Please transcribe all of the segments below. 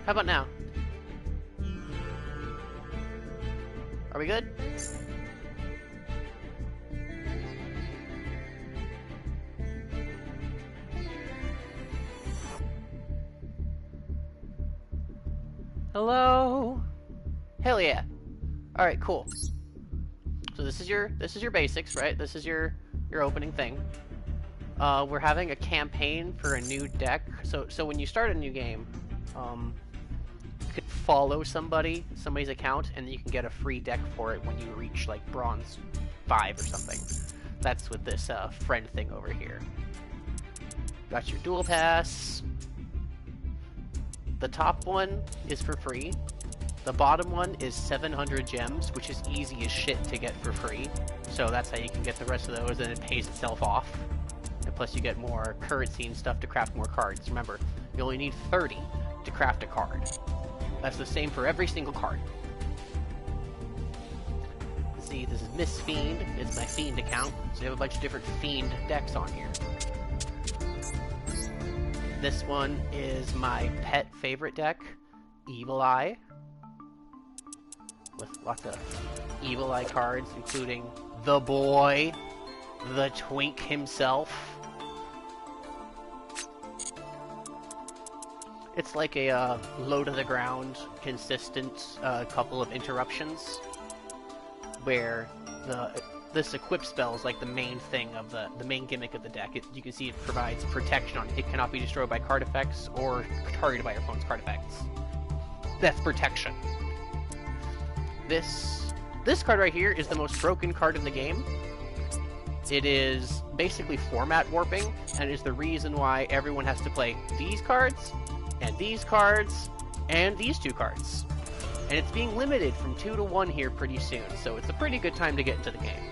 How about now? Are we good? Hello? Hell yeah. Alright, cool. So this is your basics, right? This is your opening thing. We're having a campaign for a new deck. So when you start a new game, you can follow somebody's account, and you can get a free deck for it when you reach like Bronze 5 or something. That's with this friend thing over here. Got your Duel Pass. The top one is for free. The bottom one is 700 gems, which is easy as shit to get for free. So that's how you can get the rest of those, and it pays itself off. And plus you get more currency and stuff to craft more cards. Remember, you only need 30 to craft a card. That's the same for every single card. See, this is Miss Fiend. It's my Fiend account. So you have a bunch of different Fiend decks on here. This one is my pet favorite deck, Evil Eye. With lots of Evil Eye cards, including the boy, the twink himself. It's like a low-to-the-ground, consistent couple of interruptions, where this equip spell is like the main thing of the main gimmick of the deck. You can see it provides protection on it. It cannot be destroyed by card effects or targeted by your opponent's card effects. That's protection. This card right here is the most broken card in the game. It is basically format warping, and is the reason why everyone has to play these cards, and these cards, and these two cards. And it's being limited from 2 to 1 here pretty soon, so it's a pretty good time to get into the game.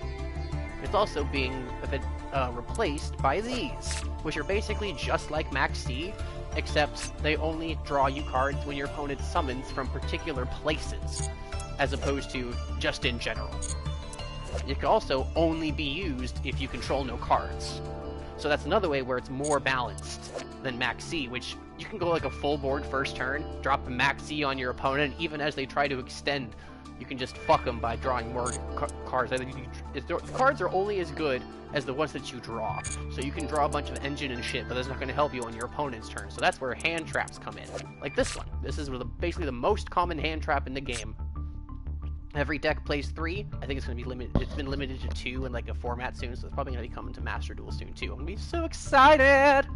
It's also being replaced by these, which are basically just like Max C, except they only draw you cards when your opponent summons from particular places, as opposed to just in general. It can also only be used if you control no cards. So that's another way where it's more balanced than Max C, which you can go like a full board first turn, drop a Max C on your opponent, and even as they try to extend, you can just fuck them by drawing more cards. The cards are only as good as the ones that you draw. So you can draw a bunch of engine and shit, but that's not going to help you on your opponent's turn. So that's where hand traps come in. Like this one. This is basically the most common hand trap in the game. Every deck plays 3. I think it's going to be limited. It's been limited to 2 in like a format soon, so it's probably going to be coming to Master Duel soon too. I'm going to be so excited!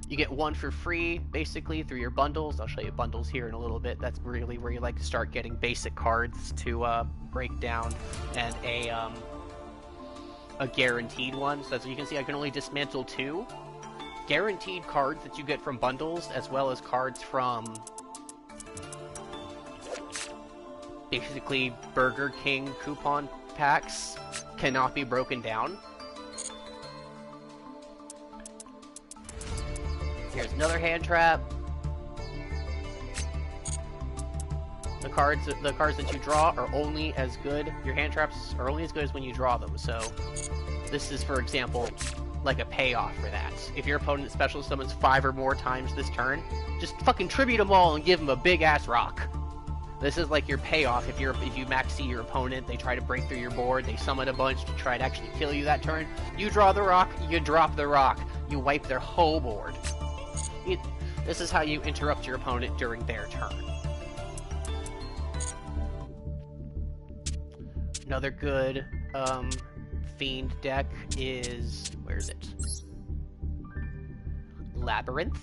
You get 1 for free, basically, through your bundles. I'll show you bundles here in a little bit. That's really where you like to start getting basic cards to break down, and a guaranteed one. So as you can see, I can only dismantle 2. Guaranteed cards that you get from bundles, as well as cards from basically Burger King coupon packs, cannot be broken down. Here's another hand trap. The cards that you draw are only as good. Your hand traps are only as good as when you draw them. So this is, for example, like a payoff for that. If your opponent special summons 5 or more times this turn, just fucking tribute them all and give them a big ass rock. This is like your payoff. If you Max C your opponent, they try to break through your board, they summon a bunch to try to actually kill you that turn. You draw the rock, you drop the rock, you wipe their whole board. This is how you interrupt your opponent during their turn. Another good Fiend deck is... where is it? Labyrinth.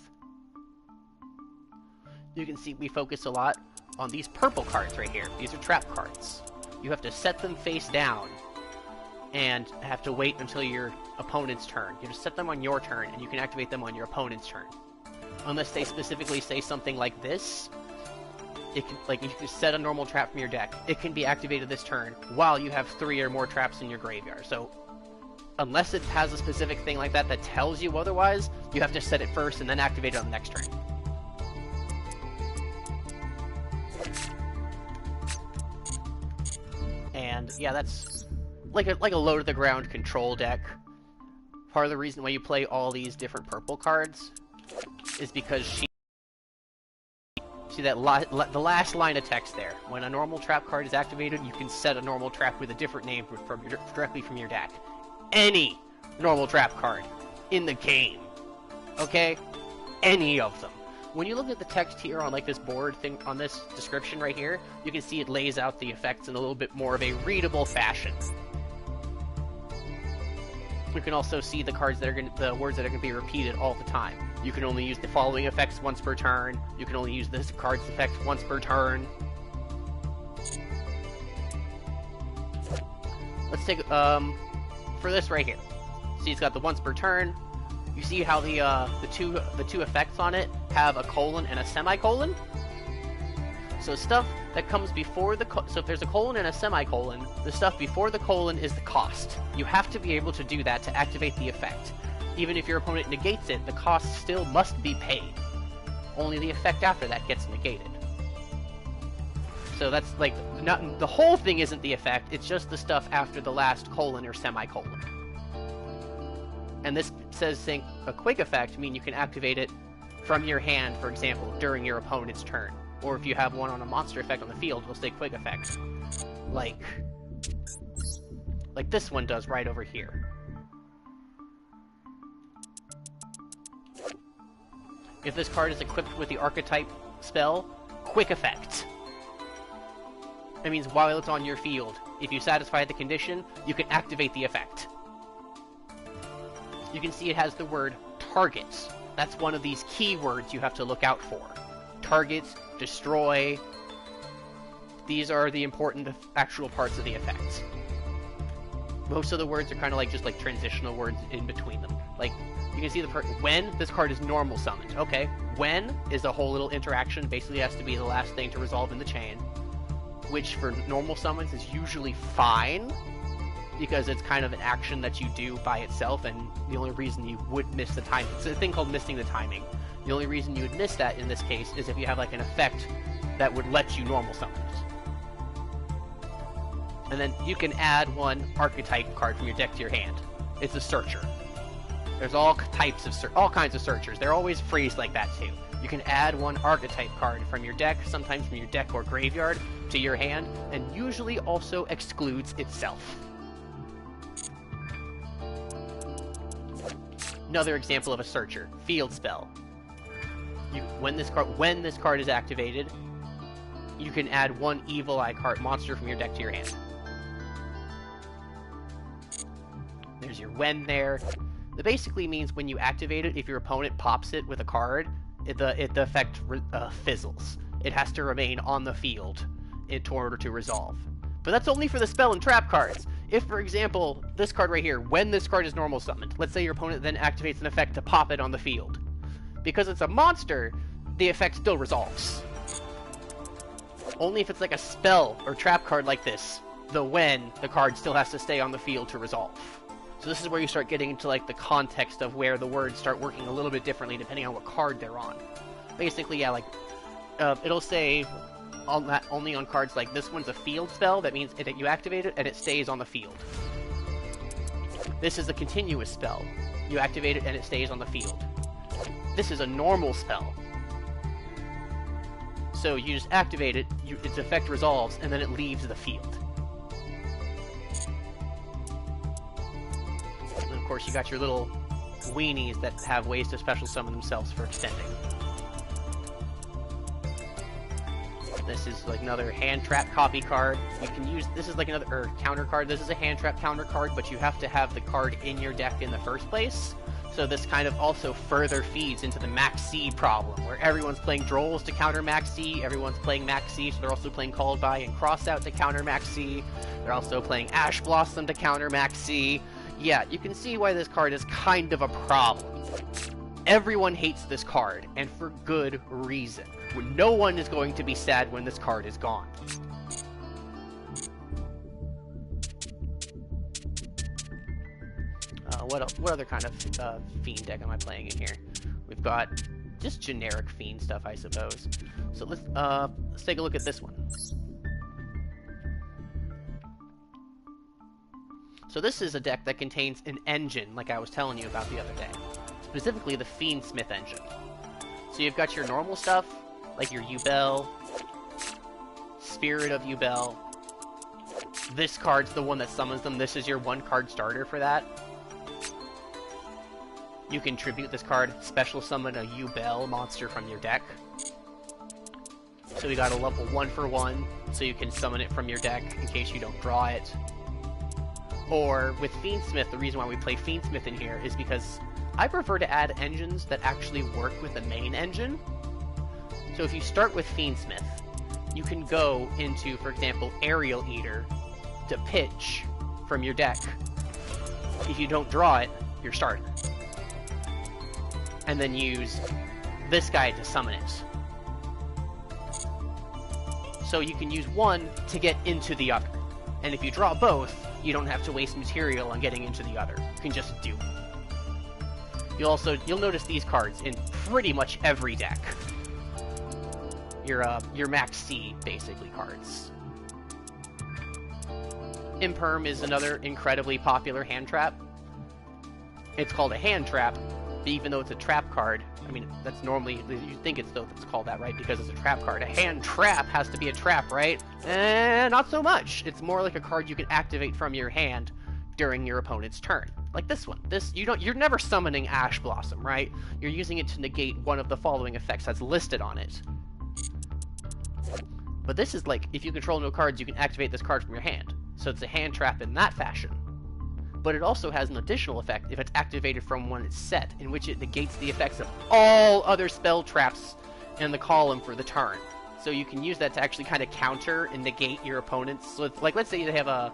You can see we focus a lot on these purple cards right here. These are trap cards. You have to set them face down and have to wait until your opponent's turn. You just set them on your turn, and you can activate them on your opponent's turn. Unless they specifically say something like this, it can, like, if you set a normal trap from your deck, it can be activated this turn while you have 3 or more traps in your graveyard. So, unless it has a specific thing like that that tells you otherwise, you have to set it first and then activate it on the next turn. And yeah, that's like a low-to-the-ground control deck. Part of the reason why you play all these different purple cards is because she See that the last line of text there. When a normal trap card is activated, you can set a normal trap with a different name directly from your deck. Any normal trap card in the game. Okay? Any of them. When you look at the text here on like this board thing, on this description right here, you can see it lays out the effects in a little bit more of a readable fashion. You can also see the words that are going to be repeated all the time. You can only use the following effects once per turn. You can only use this card's effect once per turn. Let's take for this right here. See, it's got the once per turn. You see how the two effects on it have a colon and a semicolon? So stuff that comes before so if there's a colon and a semicolon, the stuff before the colon is the cost. You have to be able to do that to activate the effect. Even if your opponent negates it, the cost still must be paid. Only the effect after that gets negated. So that's like, the whole thing isn't the effect, it's just the stuff after the last colon or semicolon. And this says saying a quick effect, mean you can activate it from your hand, for example, during your opponent's turn. Or if you have one on a monster effect on the field, it'll say quick effect. Like this one does right over here. If this card is equipped with the archetype spell, quick effect. That means while it's on your field, if you satisfy the condition, you can activate the effect. You can see it has the word targets. That's one of these keywords you have to look out for. Targets, destroy. These are the important actual parts of the effect. Most of the words are kind of like just like transitional words in between them. Like, you can see the part when this card is normal summoned. Okay, when is a whole little interaction, basically has to be the last thing to resolve in the chain, which for normal summons is usually fine, because it's kind of an action that you do by itself, and the only reason you would miss the time, it's a thing called missing the timing. The only reason you would miss that in this case is if you have like an effect that would let you normal summons. And then you can add one archetype card from your deck to your hand. It's a searcher. There's all kinds of searchers. They're always phrased like that too. You can add one archetype card from your deck, sometimes from your deck or graveyard, to your hand, and usually also excludes itself. Another example of a searcher, field spell. When this card is activated, you can add one Evil Eye card monster from your deck to your hand. There's your when there. That basically means when you activate it, if your opponent pops it with a card, the effect fizzles. It has to remain on the field in order to resolve. But that's only for the spell and trap cards. If, for example, this card right here, when this card is normal summoned, let's say your opponent then activates an effect to pop it on the field. Because it's a monster, the effect still resolves. Only if it's like a spell or trap card like this, the card still has to stay on the field to resolve. So this is where you start getting into like the context of where the words start working a little bit differently depending on what card they're on. Basically, yeah, like it'll say only on cards like this one's a field spell. That means that you activate it and it stays on the field. This is a continuous spell. You activate it and it stays on the field. This is a normal spell. So you just activate it, its effect resolves, and then it leaves the field. And of course, you got your little weenies that have ways to special summon themselves for extending. This is like another hand trap copy card. You can use this is like another counter card. This is a hand trap counter card, but you have to have the card in your deck in the first place. So this kind of also further feeds into the Max C problem, where everyone's playing Drolls to counter Max C, everyone's playing Max C, so they're also playing Called By and Crossout to counter Max C. They're also playing Ash Blossom to counter Max C. Yeah, you can see why this card is kind of a problem. Everyone hates this card, and for good reason. No one is going to be sad when this card is gone. What other kind of Fiend deck am I playing in here? We've got just generic Fiend stuff, I suppose. So let's take a look at this one. So this is a deck that contains an engine, like I was telling you about the other day. Specifically the Fiendsmith engine. So you've got your normal stuff, like your Yubel, Spirit of Yubel. This card's the one that summons them. This is your 1-card starter for that. You can tribute this card, special summon a Yubel monster from your deck. So we got a level 1 for 1, so you can summon it from your deck in case you don't draw it. Or with Fiendsmith, the reason why we play Fiendsmith in here is because I prefer to add engines that actually work with the main engine. So if you start with Fiendsmith, you can go into, for example, Aerial Eater to pitch from your deck. If you don't draw it, you're starting. And then use this guy to summon it. So you can use one to get into the other. And if you draw both, you don't have to waste material on getting into the other. You can just do. You'll notice these cards in pretty much every deck. Your max C, basically, cards. Imperm is another incredibly popular hand trap. It's called a hand trap, but even though it's a trap card, I mean, that's normally, you think it's called that, right? Because it's a trap card. A hand trap has to be a trap, right? Not so much. It's more like a card you can activate from your hand during your opponent's turn. Like this one. You're never summoning Ash Blossom, right? You're using it to negate one of the following effects that's listed on it. But this is like, if you control no cards, you can activate this card from your hand. So it's a hand trap in that fashion. But it also has an additional effect if it's activated from when it's set, in which it negates the effects of all other spell traps in the column for the turn. So you can use that to actually kind of counter and negate your opponents. So it's like, let's say they have a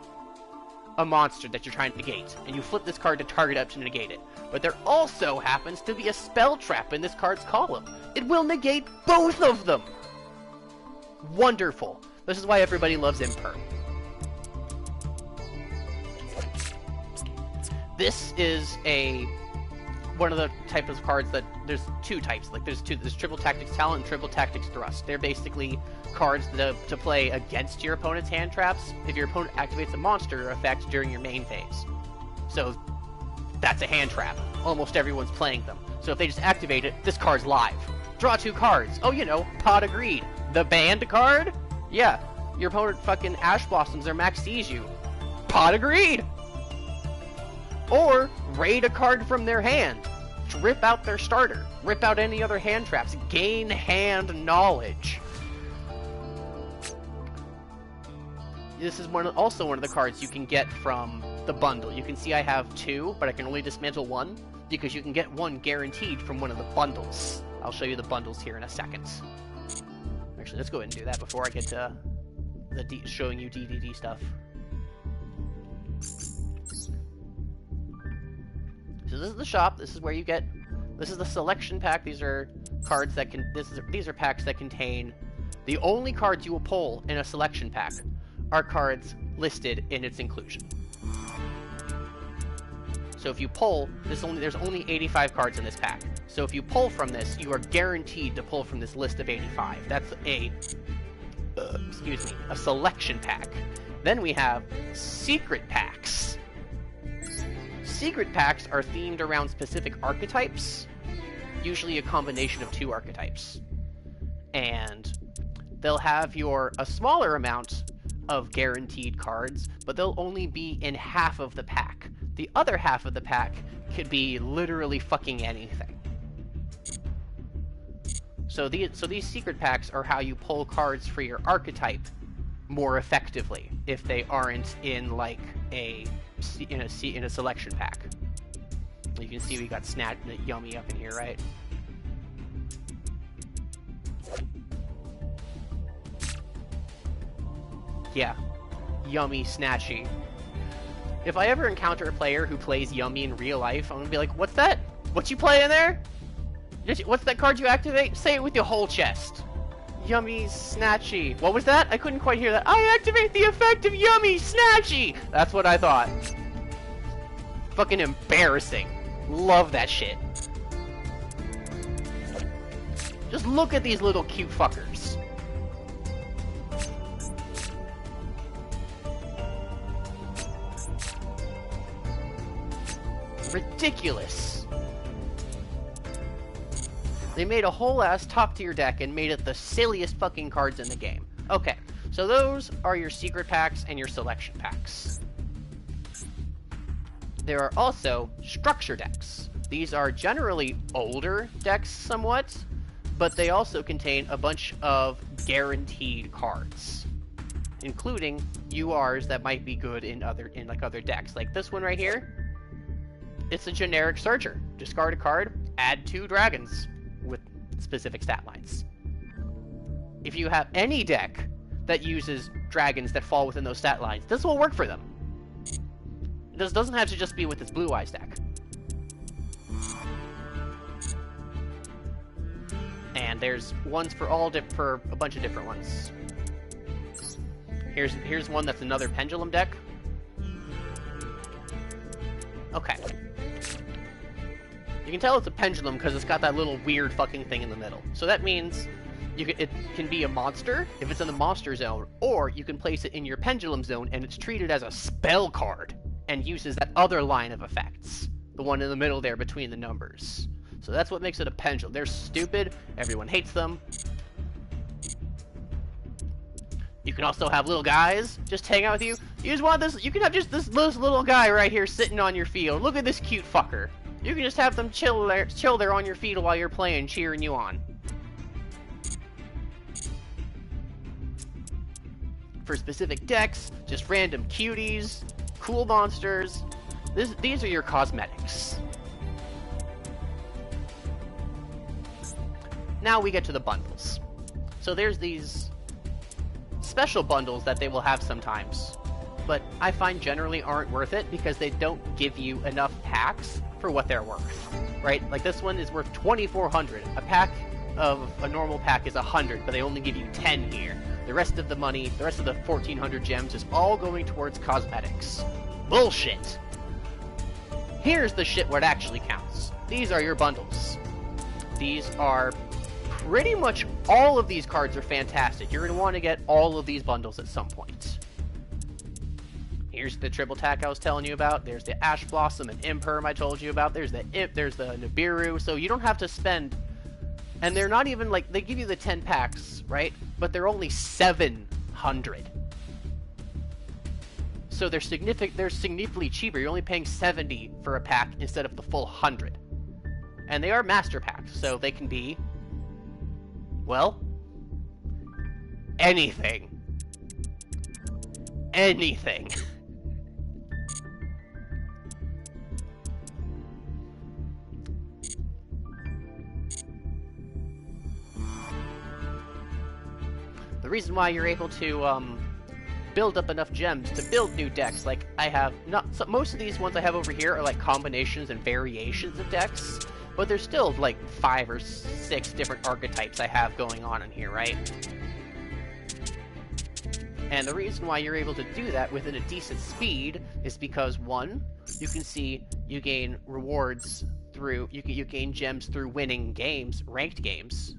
monster that you're trying to negate, and you flip this card to target up to negate it. But there also happens to be a spell trap in this card's column. It will negate both of them! Wonderful. This is why everybody loves Imperm. This is one of the types of cards that, there's two types, like there's Triple Tactics Talent and Triple Tactics Thrust. They're basically cards to play against your opponent's hand traps if your opponent activates a monster effect during your main phase. So that's a hand trap. Almost everyone's playing them. So if they just activate it, this card's live. Draw 2 cards. Oh, you know, Pot of Greed. The banned card? Yeah, your opponent fucking Ash Blossoms or Max sees you. Pot of Greed! Or raid a card from their hand. Rip out their starter. Rip out any other hand traps. Gain hand knowledge. This is also one of the cards you can get from the bundle. You can see I have 2, but I can only dismantle 1, because you can get 1 guaranteed from one of the bundles. I'll show you the bundles here in a second. Actually, let's go ahead and do that before I get to the showing you DDD stuff. So this is the shop. This is where you get. This is the selection pack. These are cards that can. These are packs that contain. The only cards you will pull in a selection pack are cards listed in its inclusion. So if you pull, there's only 85 cards in this pack. So if you pull from this, you are guaranteed to pull from this list of 85. That's a selection pack. Then we have secret packs. Secret packs are themed around specific archetypes, usually a combination of 2 archetypes. And they'll have a smaller amount of guaranteed cards, but they'll only be in half of the pack. The other half of the pack could be literally fucking anything. So these secret packs are how you pull cards for your archetype more effectively if they aren't in like in a selection pack. You can see we got Yummy up in here, right? Yeah, Yummy Snatchy. If I ever encounter a player who plays Yummy in real life, I'm gonna be like, what's that? What you playing there? What's that card you activate? Say it with your whole chest. Yummy Snatchy. What was that? I couldn't quite hear that. I activate the effect of Yummy Snatchy! That's what I thought. Fucking embarrassing. Love that shit. Just look at these little cute fuckers. Ridiculous. They made a whole ass top tier deck and made it the silliest fucking cards in the game. Okay, so those are your secret packs and your selection packs. There are also structure decks. These are generally older decks somewhat, but they also contain a bunch of guaranteed cards, including URs that might be good in other decks. Like this one right here, it's a generic Searcher. Discard a card, add 2 dragons with specific stat lines. If you have any deck that uses dragons that fall within those stat lines, this will work for them. This doesn't have to just be with this Blue Eyes deck. And there's ones for for a bunch of different ones. Here's one that's another Pendulum deck. Okay. You can tell it's a Pendulum because it's got that little weird fucking thing in the middle. So that means it can be a monster if it's in the monster zone, or you can place it in your Pendulum zone and it's treated as a spell card and uses that other line of effects. The one in the middle there between the numbers. So that's what makes it a Pendulum. They're stupid. Everyone hates them. You can also have little guys just hang out with you. You just want this. You can have just this little guy right here sitting on your field. Look at this cute fucker. You can just have them chill there on your field while you're playing, cheering you on. For specific decks, just random cuties, cool monsters. These are your cosmetics. Now we get to the bundles. So there's these special bundles that they will have sometimes, but I find generally aren't worth it because they don't give you enough packs for what they're worth, right? Like this one is worth 2,400. A pack of a normal pack is 100, but they only give you 10 here. The rest of the money, the rest of the 1,400 gems is all going towards cosmetics. Bullshit! Here's the shit where it actually counts. These are your bundles. These are pretty much all of these cards are fantastic. You're going to want to get all of these bundles at some point. Here's the triple tack I was telling you about. There's the Ash Blossom and Imperm I told you about. There's the Nibiru. So you don't have to spend... And they're not even like... They give you the 10 packs, right? But they're only 700. So they're significantly cheaper. You're only paying 70 for a pack instead of the full 100. And they are master packs, so they can be... Well, anything. Anything. The reason why you're able to build up enough gems to build new decks, like I have most of these ones I have over here are like combinations and variations of decks. But there's still like 5 or 6 different archetypes I have going on in here, right? And the reason why you're able to do that within a decent speed is because, one, you can see you gain rewards through... You gain gems through winning games, ranked games.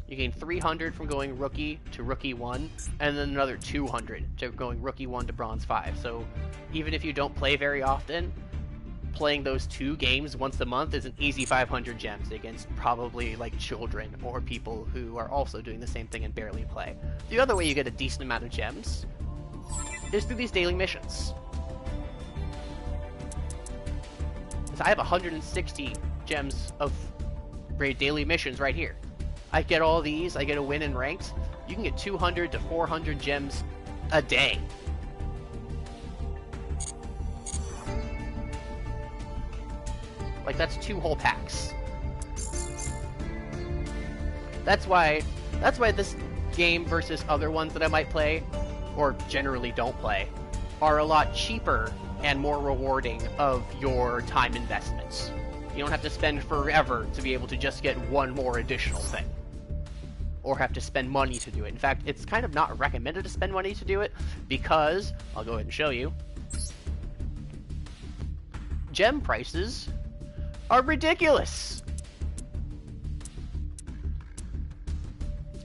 You gain 300 from going Rookie to Rookie 1, and then another 200 to going Rookie 1 to Bronze 5. So even if you don't play very often, playing those 2 games once a month is an easy 500 gems against probably like children or people who are also doing the same thing and barely play. The other way you get a decent amount of gems is through these daily missions. So I have 160 gems of daily missions right here. I get all these, I get a win in ranked. You can get 200 to 400 gems a day. Like, that's 2 whole packs. That's why this game versus other ones that I might play, or generally don't play, are a lot cheaper and more rewarding of your time investments. You don't have to spend forever to be able to just get one more additional thing. Or have to spend money to do it. In fact, it's kind of not recommended to spend money to do it, because, I'll go ahead and show you, gem prices are ridiculous.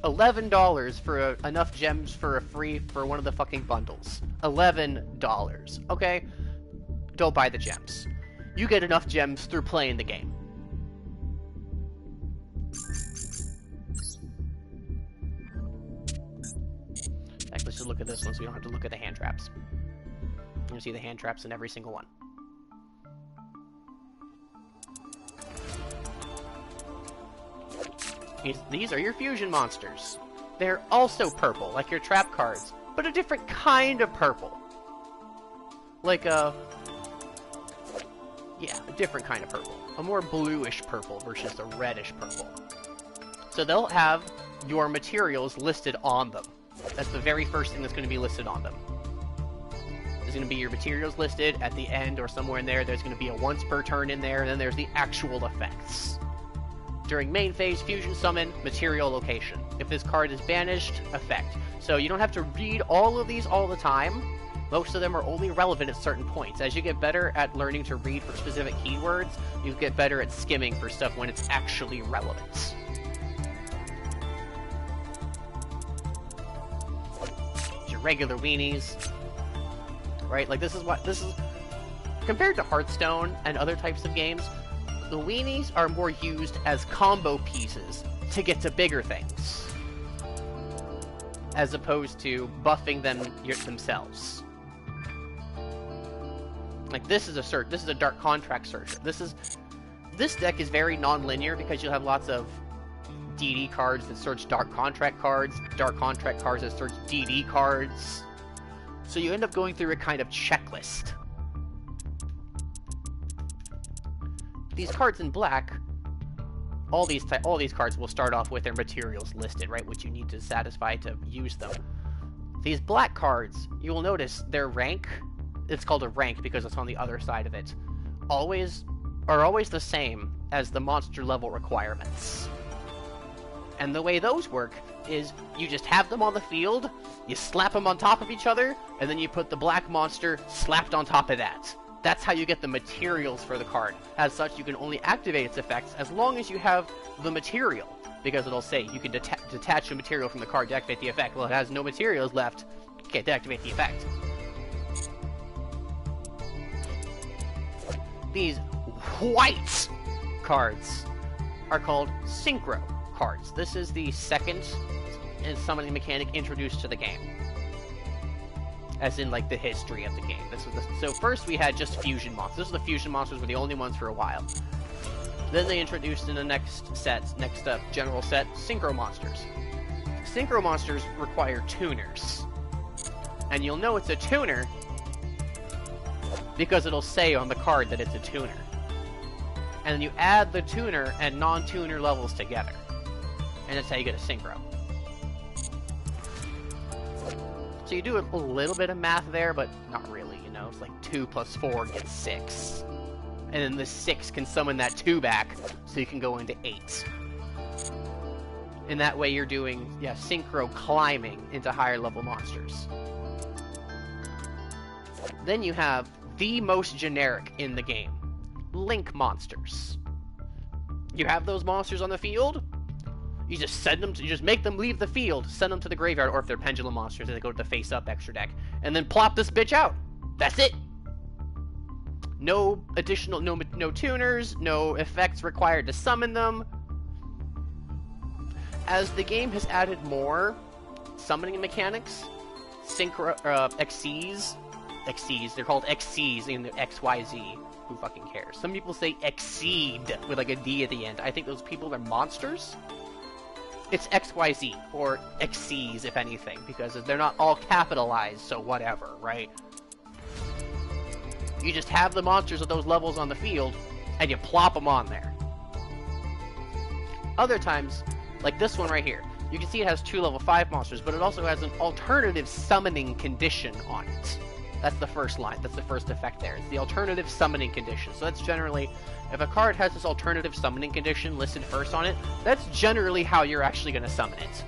$11 for enough gems for for one of the fucking bundles. $11. Okay? Don't buy the gems. You get enough gems through playing the game. Let's just look at this one so we don't have to look at the hand traps. You see the hand traps in every single one. These are your fusion monsters. They're also purple, like your trap cards, but a different kind of purple. Like a different kind of purple. A more bluish purple versus a reddish purple. So they'll have your materials listed on them. That's the very first thing that's going to be listed on them. There's going to be your materials listed at the end or somewhere in there. There's going to be a once per turn in there, and then there's the actual effects. During main phase, fusion summon, material location. If this card is banished, effect. So you don't have to read all of these all the time. Most of them are only relevant at certain points. As you get better at learning to read for specific keywords, you get better at skimming for stuff when it's actually relevant. Your regular weenies. Right? Like this is compared to Hearthstone and other types of games, the weenies are more used as combo pieces to get to bigger things, as opposed to buffing them themselves. Like this is a Dark Contract Searcher. This deck is very non-linear because you'll have lots of DD cards that search Dark Contract cards, Dark Contract cards that search DD cards. So you end up going through a kind of checklist. These cards in black, all these cards will start off with their materials listed, right? Which you need to satisfy to use them. These black cards, you will notice their rank, it's called a rank because it's on the other side of it, are always the same as the monster level requirements. And the way those work is you just have them on the field, you slap them on top of each other, and then you put the black monster slapped on top of that. That's how you get the materials for the card. As such, you can only activate its effects as long as you have the material, because it'll say you can detach the material from the card to activate the effect. Well, it has no materials left, you can't activate the effect. These white cards are called synchro cards. This is the second summoning mechanic introduced to the game. As in, like, the history of the game. So first we had just fusion monsters. The fusion monsters were the only ones for a while. Then they introduced in the next general set, synchro monsters. Synchro monsters require tuners. And you'll know it's a tuner because it'll say on the card that it's a tuner. And then you add the tuner and non-tuner levels together. And that's how you get a synchro. So you do a little bit of math there, but not really, you know? It's like 2 plus 4 gets 6. And then the 6 can summon that 2 back, so you can go into 8. And that way you're doing, synchro climbing into higher level monsters. Then you have the most generic in the game, Link monsters. You have those monsters on the field, you just make them leave the field, send them to the graveyard, or if they're pendulum monsters, they go to the face-up extra deck, and then plop this bitch out. That's it. No additional, no tuners, no effects required to summon them. As the game has added more summoning mechanics, XCs, they're called XCs in the XYZ. Who fucking cares? Some people say exceed with like a D at the end. I think those people are monsters. It's XYZ, or XCs if anything, because they're not all capitalized, so whatever, right? You just have the monsters of those levels on the field, and you plop them on there. Other times, like this one right here, you can see it has 2 level 5 monsters, but it also has an alternative summoning condition on it. That's the first line, that's the first effect there. It's the alternative summoning condition. So that's generally, if a card has this alternative summoning condition listed first on it, that's generally how you're actually going to summon it.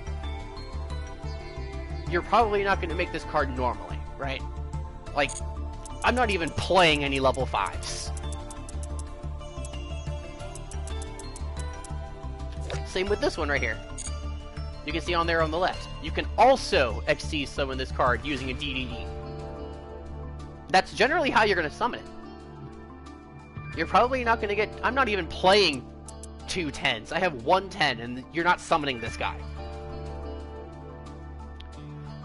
You're probably not going to make this card normally, right? Like, I'm not even playing any level 5s. Same with this one right here. You can see on there on the left. You can also XC summon this card using a DDD. That's generally how you're going to summon it. You're probably not going to get... I'm not even playing 2 10s. I have 1 10, and you're not summoning this guy.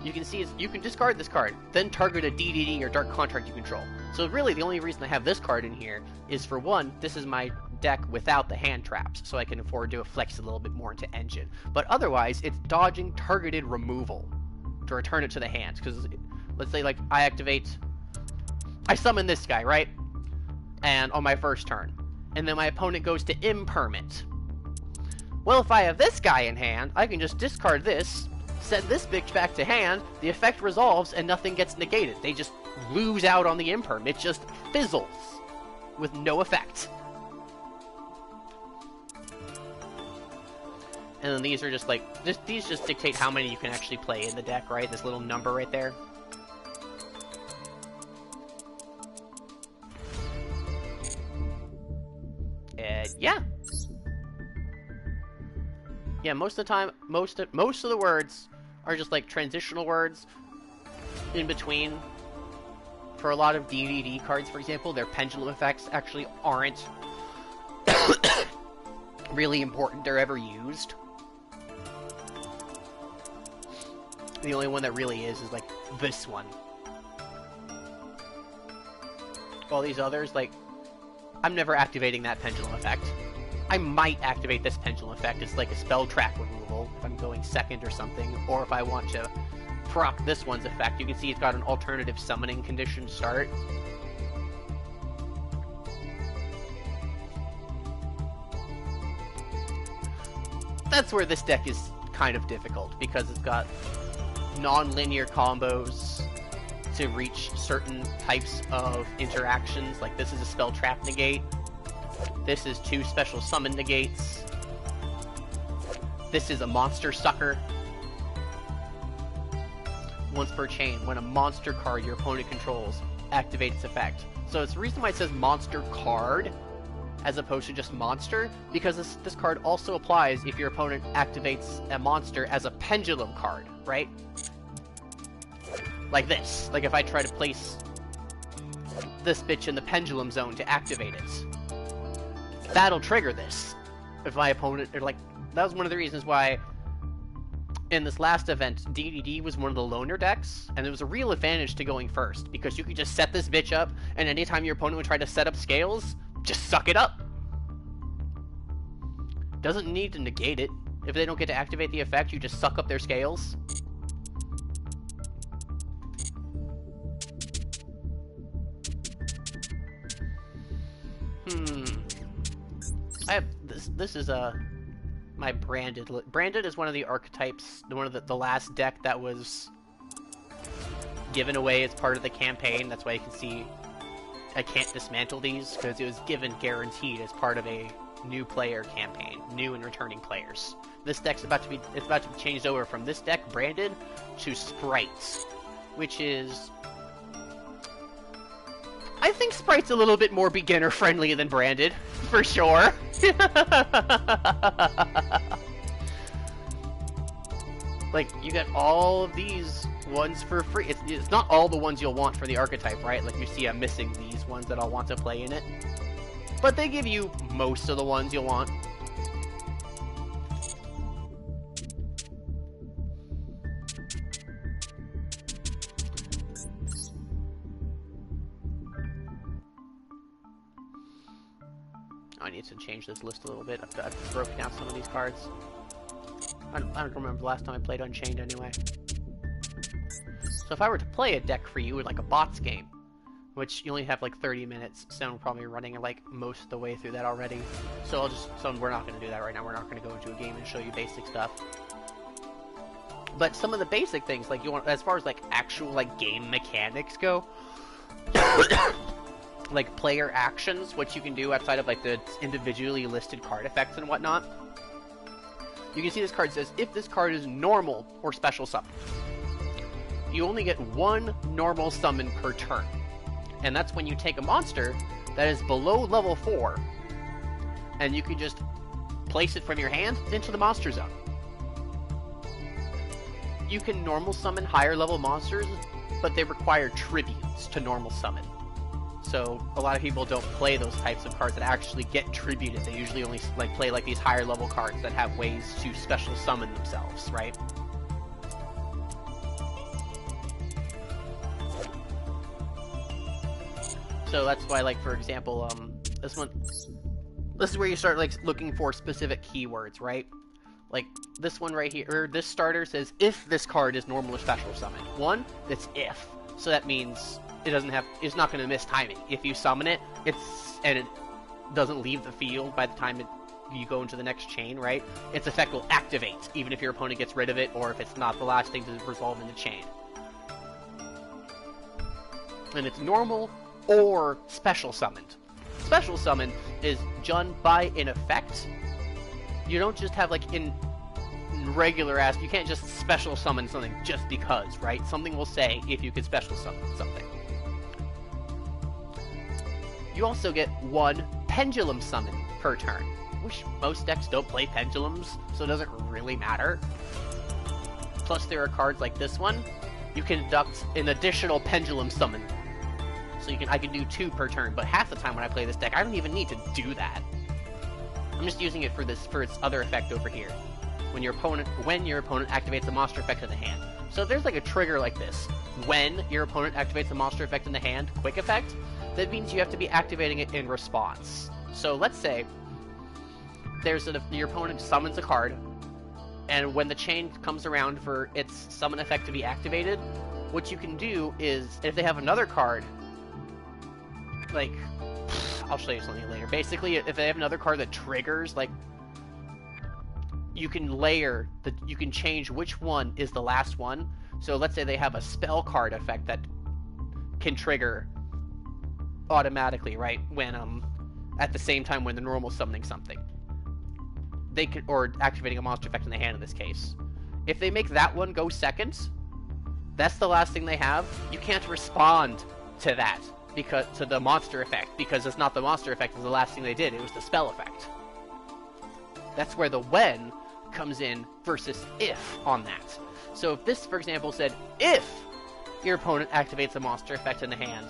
You can see you can discard this card, then target a DDD or Dark Contract you control. So really, the only reason I have this card in here is, for one, this is my deck without the hand traps, so I can afford to flex a little bit more into Engine. But otherwise, it's dodging targeted removal to return it to the hand. Because, let's say, like, I summon this guy, right? And on my first turn. And then my opponent goes to impermit. Well, if I have this guy in hand, I can just discard this, send this bitch back to hand, the effect resolves, and nothing gets negated. They just lose out on the imperm. It just fizzles with no effect. And then these are just like, these just dictate how many you can actually play in the deck, right? This little number right there. Yeah. Yeah, most of the time, most of the words are just like transitional words in between. For a lot of DDD cards, for example, their pendulum effects actually aren't really important or ever used. The only one that really is like this one. All these others, like, I'm never activating that pendulum effect. I might activate this pendulum effect. It's like a spell trap removal if I'm going second or something, or if I want to proc this one's effect. You can see it's got an alternative summoning condition to start. That's where this deck is kind of difficult, because it's got non-linear combos to reach certain types of interactions. Like, this is a spell trap negate. This is 2 special summon negates. This is a monster sucker. Once per chain, when a monster card your opponent controls activates its effect. So it's the reason why it says monster card as opposed to just monster, because this card also applies if your opponent activates a monster as a pendulum card, right? Like this. Like if I try to place this bitch in the pendulum zone to activate it. That'll trigger this. If my opponent, or like, that was one of the reasons why in this last event, DDD was one of the loner decks, and there was a real advantage to going first, because you could just set this bitch up, and anytime your opponent would try to set up scales, just suck it up. Doesn't need to negate it. If they don't get to activate the effect, you just suck up their scales. I have this is my branded. Branded is one of the archetypes, one of the last deck that was given away as part of the campaign. That's why you can see I can't dismantle these, because it was given guaranteed as part of a new player campaign, new and returning players. This deck's about to be changed over from this deck, branded, to Sprites, which is, I think Sprite's a little bit more beginner-friendly than Branded, for sure. Like, you get all of these ones for free. It's not all the ones you'll want for the archetype, right? Like, you see I'm missing these ones that I'll want to play in it. But they give you most of the ones you'll want. I need to change this list a little bit. I've broken down some of these cards. I don't remember the last time I played Unchained anyway. So if I were to play a deck for you in like a bots game, which you only have like 30 minutes, so I'm probably running like most of the way through that already. So we're not going to do that right now. We're not going to go into a game and show you basic stuff. But some of the basic things, like you want, as far as like actual like game mechanics go, like player actions, what you can do outside of like the individually listed card effects and whatnot. You can see this card says, if this card is normal or special summon, you only get 1 normal summon per turn. And that's when you take a monster that is below level 4, and you can just place it from your hand into the monster zone. you can normal summon higher level monsters, but they require tributes to normal summon. So a lot of people don't play those types of cards that actually get tributed. They usually only like play like these higher level cards that have ways to special summon themselves, right? So that's why, like, for example, this is where you start, like, looking for specific keywords, right? Like, this one right here, or this starter says, if this card is normal or special summon. One, it's if. So that means it's not going to miss timing. If you summon it, it doesn't leave the field by the time you go into the next chain, right? Its effect will activate, even if your opponent gets rid of it, or if it's not the last thing to resolve in the chain. And it's normal or special summoned. Special summon is done by an effect. You don't just have, like, in regular ass, you can't just special summon something just because, right? Something will say if you can special summon something. You also get one pendulum summon per turn, which most decks don't play pendulums, so it doesn't really matter. Plus there are cards like this one. You can deduct an additional pendulum summon. So I can do 2 per turn, but half the time when I play this deck, I don't even need to do that. I'm just using it for its other effect over here. When your opponent activates a monster effect in the hand. So if there's like a trigger like this, when your opponent activates a monster effect in the hand, quick effect, that means you have to be activating it in response. So let's say your opponent summons a card, and when the chain comes around for its summon effect to be activated, what you can do is, if they have another card, like, I'll show you something later. Basically, if they have another card that triggers, like, you can change which one is the last one. So let's say they have a spell card effect that can trigger automatically, right? When at the same time when the normal summoning something. Or activating a monster effect in the hand in this case. If they make that one go second, that's the last thing they have. You can't respond to that. To the monster effect, because it's not the monster effect, it's the last thing they did, it was the spell effect. That's where the when comes in versus if on that. So if this, for example, said, if your opponent activates a monster effect in the hand,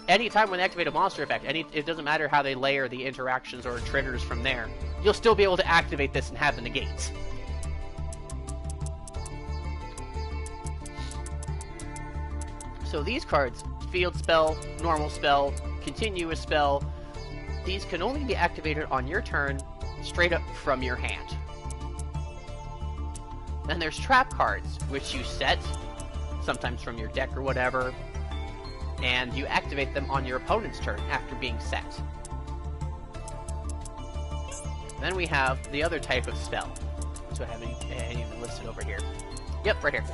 anytime when they activate a monster effect, it doesn't matter how they layer the interactions or triggers from there, you'll still be able to activate this and have the negates. So these cards, field spell, normal spell, continuous spell, these can only be activated on your turn straight up from your hand. Then there's trap cards, which you set, sometimes from your deck or whatever, and you activate them on your opponent's turn after being set. Then we have the other type of spell, which I haven't even listed over here. Yep, right here.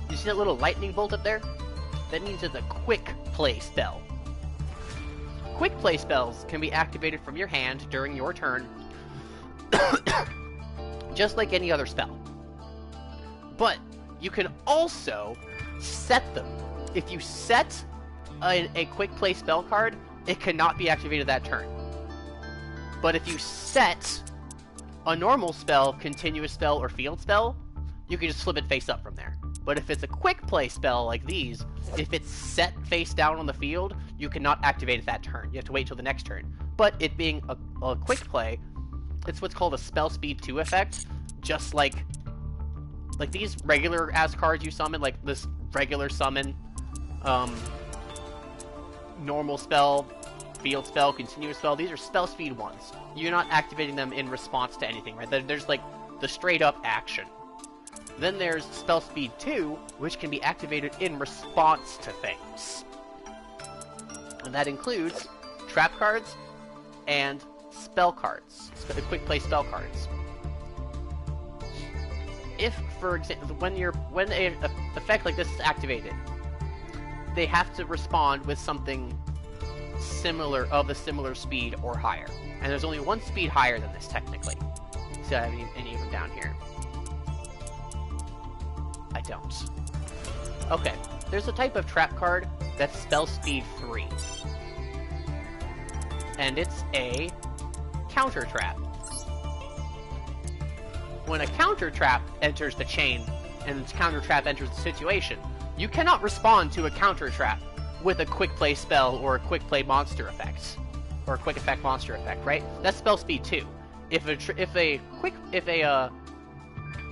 You see that little lightning bolt up there? That means it's a quick play spell. Quick play spells can be activated from your hand during your turn, just like any other spell. But you can also set them. If you set a quick play spell card, it cannot be activated that turn. But if you set a normal spell, continuous spell, or field spell, you can just flip it face up from there. But if it's a quick play spell like these, if it's set face down on the field, you cannot activate it that turn. You have to wait till the next turn. But it being a quick play, it's what's called a spell speed 2 effect. Just like these regular ass cards you summon, like this regular summon, normal spell, field spell, continuous spell, these are spell speed ones. You're not activating them in response to anything, right? There's like the straight up action. Then there's Spell Speed 2, which can be activated in response to things. And that includes trap cards and spell cards, quick play spell cards. If, for example, when an effect like this is activated, they have to respond with something similar, of a similar speed or higher. And there's only one speed higher than this, technically. See, I have any of them down here. I don't. Okay, there's a type of trap card that's spell speed 3. And it's a counter trap. When a counter trap enters the chain, and counter trap enters the situation, you cannot respond to a counter trap with a quick play spell or a quick play monster effect, or a quick effect monster effect, right? That's spell speed 2. If a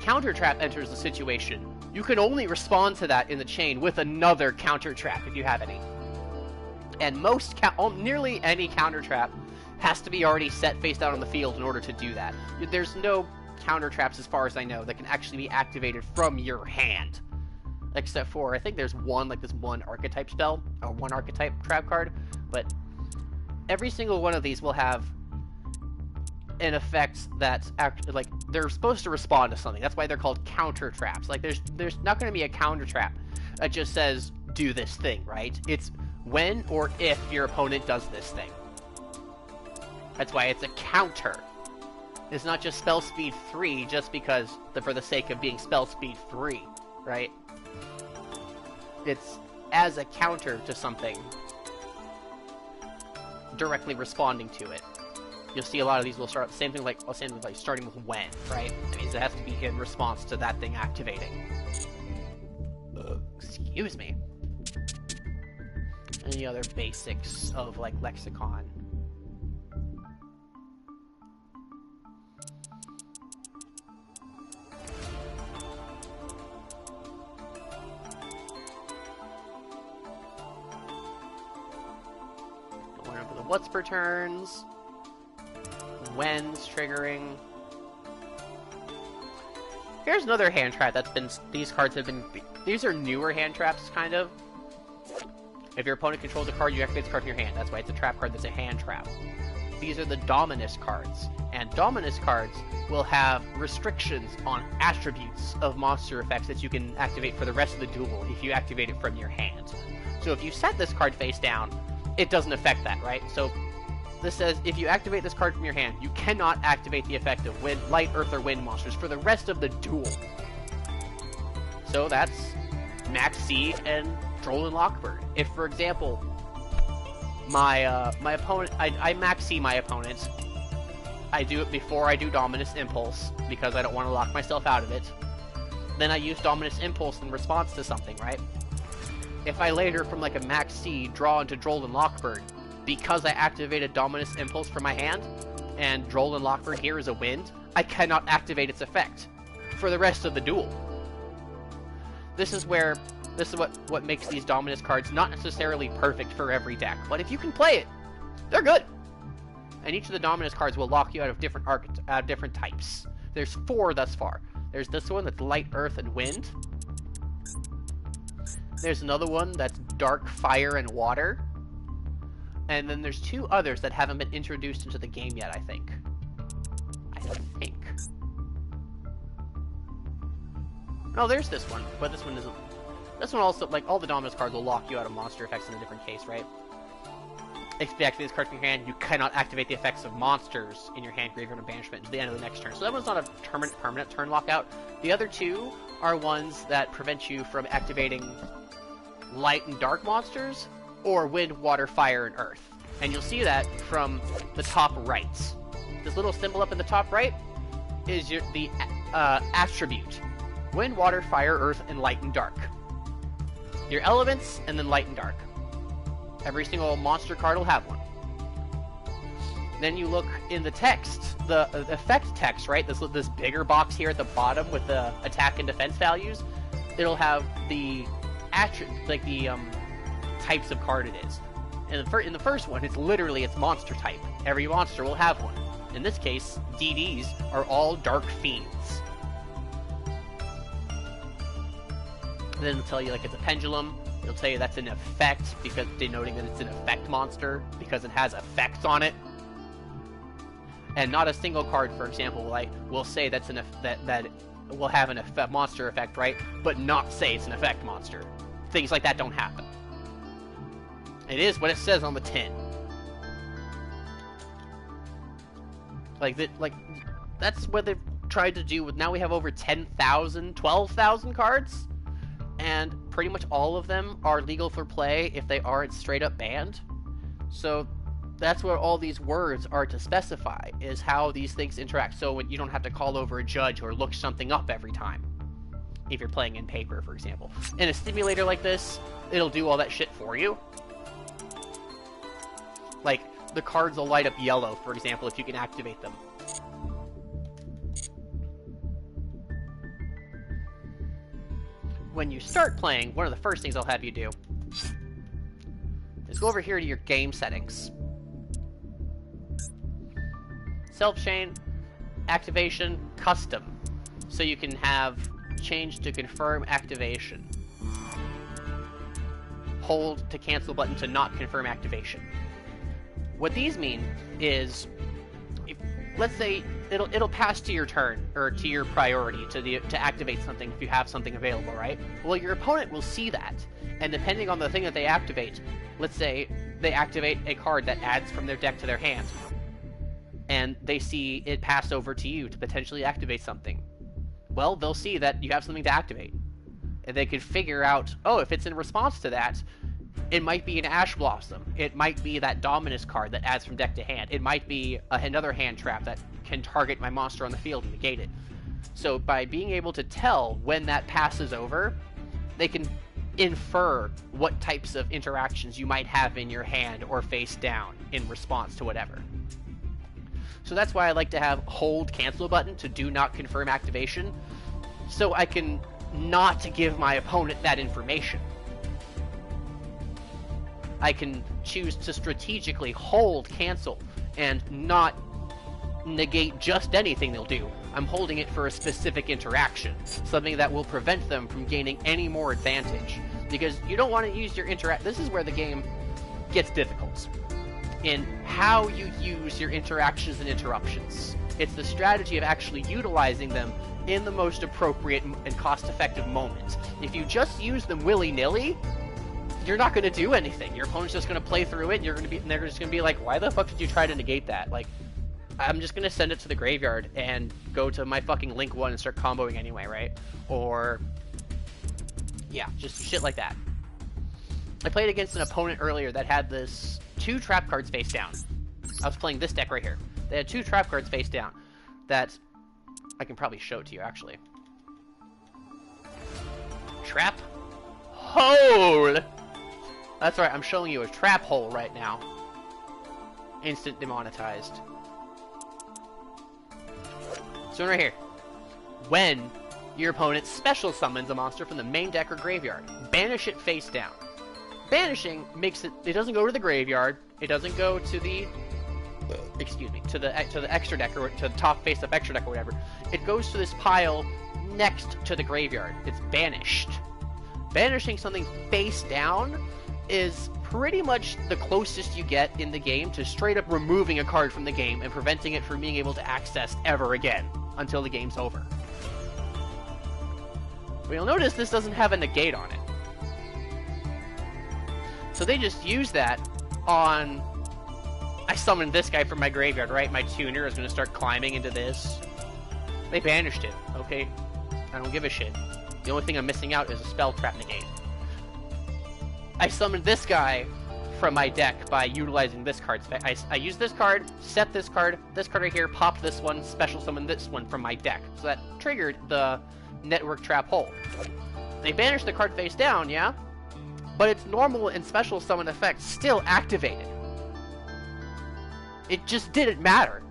counter trap enters the situation, you can only respond to that in the chain with another counter trap if you have any. And nearly any counter trap has to be already set face down on the field in order to do that. There's no counter traps, as far as I know, that can actually be activated from your hand. Except for, I think there's one, like this one archetype spell, or one archetype trap card, but every single one of these will have an effect that's like, they're supposed to respond to something. That's why they're called counter traps. Like, there's not going to be a counter trap that just says, do this thing, right? It's when or if your opponent does this thing. That's why it's a counter. It's not just spell speed 3 just because, for the sake of being spell speed 3, right? It's as a counter to something, directly responding to it. You'll see a lot of these will start same thing like starting with when, right? That means it has to be in response to that thing activating. Excuse me. Any other basics of like lexicon? The what's per turns, when's triggering. Here's another hand trap that's been, these are newer hand traps, kind of. If your opponent controls a card, you activate this card from your hand. That's why it's a trap card that's a hand trap. These are the Dominus cards, and Dominus cards will have restrictions on attributes of monster effects that you can activate for the rest of the duel if you activate it from your hand. So if you set this card face down, it doesn't affect that, right? So this says, if you activate this card from your hand, you cannot activate the effect of wind, light, earth, or wind monsters for the rest of the duel. So that's Max C and Droll and Lockbird. If, for example, my opponent, I Max C my opponent, I do it before I do Dominus Impulse, because I don't want to lock myself out of it. Then I use Dominus Impulse in response to something, right? If I later, from like a Max C, draw into Droll and Lockbird, because I activated Dominus Impulse from my hand, and Droll and Lockbird here is a wind, I cannot activate its effect for the rest of the duel. This is what makes these Dominus cards not necessarily perfect for every deck, but if you can play it, they're good. And each of the Dominus cards will lock you out of different types. There's 4 thus far. There's this one that's light, earth, and wind. There's another one that's dark, fire, and water. And then there's 2 others that haven't been introduced into the game yet, I think. Oh, there's this one, but this one isn't. This one also, like, all the Dominus cards will lock you out of monster effects in a different case, right? If you activate this card from your hand, you cannot activate the effects of monsters in your hand, graveyard, or banishment until the end of the next turn. So that one's not a permanent turn lockout. The other 2 are ones that prevent you from activating light and dark monsters, or wind, water, fire, and earth. And you'll see that from the top right. This little symbol up in the top right is the attribute. Wind, water, fire, earth, and light and dark. Your elements, and then light and dark. Every single monster card will have one. Then you look in the text, the effect text, right? This bigger box here at the bottom with the attack and defense values. It'll have the types of card it is. And in the first one, it's monster type. Every monster will have one. In this case, DDs are all Dark Fiends. And then it'll tell you, like, it's a pendulum. It'll tell you that's an effect, because denoting that it's an effect monster, because it has effects on it. And not a single card, for example, will say that it will have a monster effect, right? But not say it's an effect monster. Things like that don't happen. It is what it says on the tin. That's what they've tried to do with. Now we have over 10,000, 12,000 cards, and pretty much all of them are legal for play if they aren't straight up banned. So that's what all these words are to specify, is how these things interact. So when you don't have to call over a judge or look something up every time. if you're playing in paper, for example. In a simulator like this, it'll do all that shit for you. Like, the cards will light up yellow, for example, if you can activate them. When you start playing, one of the first things I'll have you do is go over here to your game settings. Self-chain, activation, custom. So you can have change to confirm activation. Hold to cancel button to not confirm activation. What these mean is, if, let's say it'll pass to your turn, or to your priority to activate something if you have something available, right? Well, your opponent will see that, and depending on the thing that they activate, let's say they activate a card that adds from their deck to their hand, and they see it pass over to you to potentially activate something. Well, they'll see that you have something to activate, and they can figure out, oh, if it's in response to that, it might be an Ash Blossom. It might be that Dominus card that adds from deck to hand. It might be another hand trap that can target my monster on the field and negate it. So by being able to tell when that passes over, they can infer what types of interactions you might have in your hand or face down in response to whatever. So that's why I like to have hold cancel button to do not confirm activation, so I can not give my opponent that information. I can choose to strategically hold cancel and not negate just anything they'll do. I'm holding it for a specific interaction, something that will prevent them from gaining any more advantage. Because you don't want to use your this is where the game gets difficult, in how you use your interactions and interruptions. It's the strategy of actually utilizing them in the most appropriate and cost-effective moment. If you just use them willy-nilly, you're not going to do anything. Your opponent's just going to play through it, and they're just going to be like, why the fuck did you try to negate that? Like, I'm just going to send it to the graveyard and go to my fucking Link 1 and start comboing anyway, right? Or, yeah, just shit like that. I played against an opponent earlier that had this 2 trap cards face down. I was playing this deck right here. They had 2 trap cards face down that I can probably show it to you, actually. Trap hole! That's right, I'm showing you a trap hole right now. Instant demonetized. So right here. When your opponent special summons a monster from the main deck or graveyard, banish it face down. Banishing makes it doesn't go to the graveyard, it doesn't go to the to the extra deck, or to the top face up extra deck or whatever. It goes to this pile next to the graveyard. It's banished. Banishing something face down is pretty much the closest you get in the game to straight up removing a card from the game and preventing it from being able to access ever again until the game's over. But you'll notice this doesn't have a negate on it. So they just use that on... I summoned this guy from my graveyard, right? My tuner is going to start climbing into this. They banished it, okay? I don't give a shit. The only thing I'm missing out is a spell trap negate. I summoned this guy from my deck by utilizing this card. I used this card, set this card right here, popped this one, special summoned this one from my deck. So that triggered the network trap hole. They banished the card face down, yeah? But its normal and special summon effect still activated. It just didn't matter.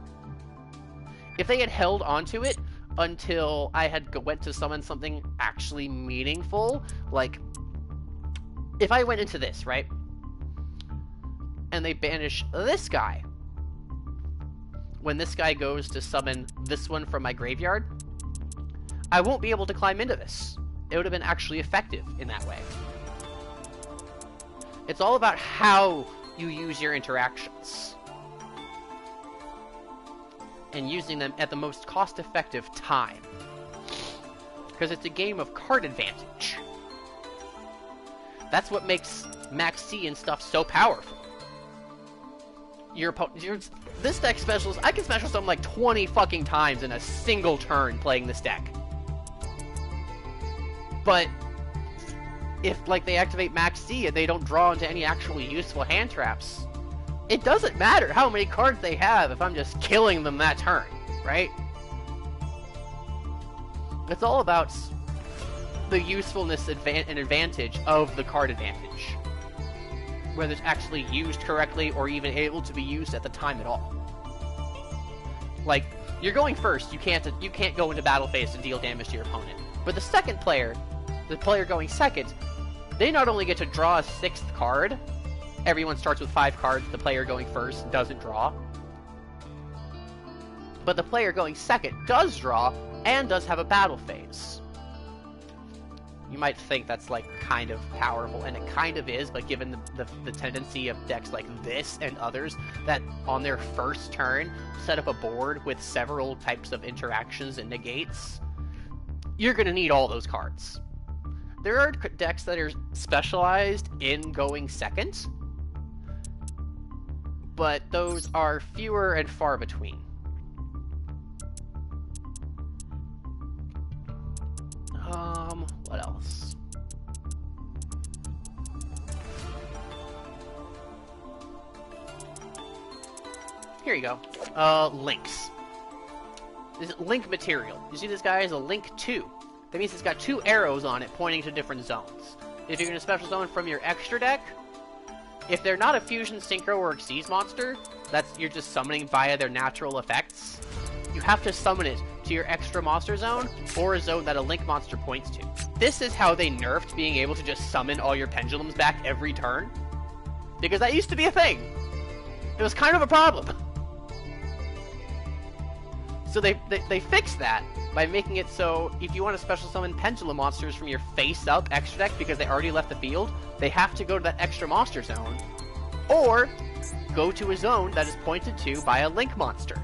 If they had held onto it until I had went to summon something actually meaningful, like, if I went into this, right, and they banish this guy, when this guy goes to summon this one from my graveyard, I won't be able to climb into this. It would have been actually effective in that way. It's all about how you use your interactions and using them at the most cost-effective time, because it's a game of card advantage. That's what makes Max C and stuff so powerful. This deck specials, I can special summon like 20 fucking times in a single turn playing this deck. But if, like, they activate Max C and they don't draw into any actually useful hand traps, it doesn't matter how many cards they have if I'm just killing them that turn, right? It's all about the usefulness and advantage of the card advantage. Whether it's actually used correctly or even able to be used at the time at all. Like, you're going first, you can't go into battle phase and deal damage to your opponent. But the second player, the player going second, they not only get to draw a 6th card, everyone starts with 5 cards, the player going first doesn't draw, but the player going second does draw and does have a battle phase. You might think that's, like, kind of powerful, and it kind of is, but given the tendency of decks like this and others that on their first turn set up a board with several types of interactions and negates, you're going to need all those cards. There are decks that are specialized in going second, but those are fewer and far between. What else? Here you go. Links. This is link material. You see this guy is a link 2. That means it's got 2 arrows on it pointing to different zones. If you're in a special zone from your extra deck, if they're not a fusion, synchro, or Xyz monster, you're just summoning via their natural effects, you have to summon it to your extra monster zone, or a zone that a link monster points to. This is how they nerfed being able to just summon all your pendulums back every turn. Because that used to be a thing. It was kind of a problem. So they fixed that by making it so if you want to special summon pendulum monsters from your face-up extra deck because they already left the field, they have to go to that extra monster zone, or go to a zone that is pointed to by a link monster.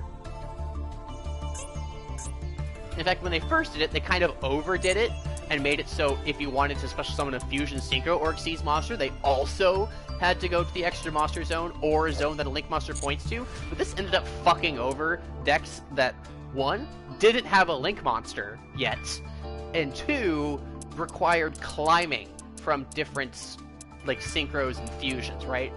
In fact, when they first did it, they kind of overdid it and made it so if you wanted to special summon a fusion, synchro, or Xyz monster, they also had to go to the extra monster zone or a zone that a link monster points to. But this ended up fucking over decks that, 1, didn't have a link monster yet, and 2, required climbing from different, like, synchros and fusions, right?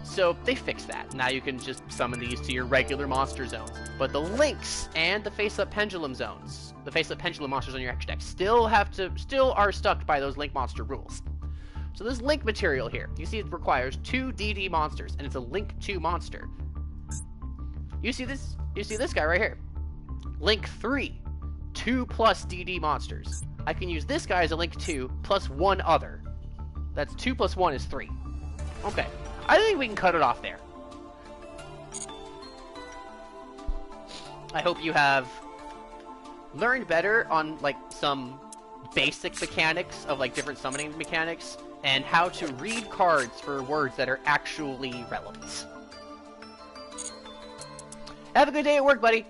So they fixed that. Now you can just summon these to your regular monster zones. But the links and the face-up pendulum zones, the face-up pendulum monsters on your extra deck, still are stuck by those link monster rules. So this link material here, you see it requires 2 DD monsters, and it's a link 2 monster. You see this guy right here. Link 3, 2 plus DD monsters. I can use this guy as a link 2 plus 1 other. That's 2 plus 1 is 3. Okay. I think we can cut it off there. I hope you have learned better on, like, some basic mechanics of, like, different summoning mechanics, and how to read cards for words that are actually relevant. Have a good day at work, buddy!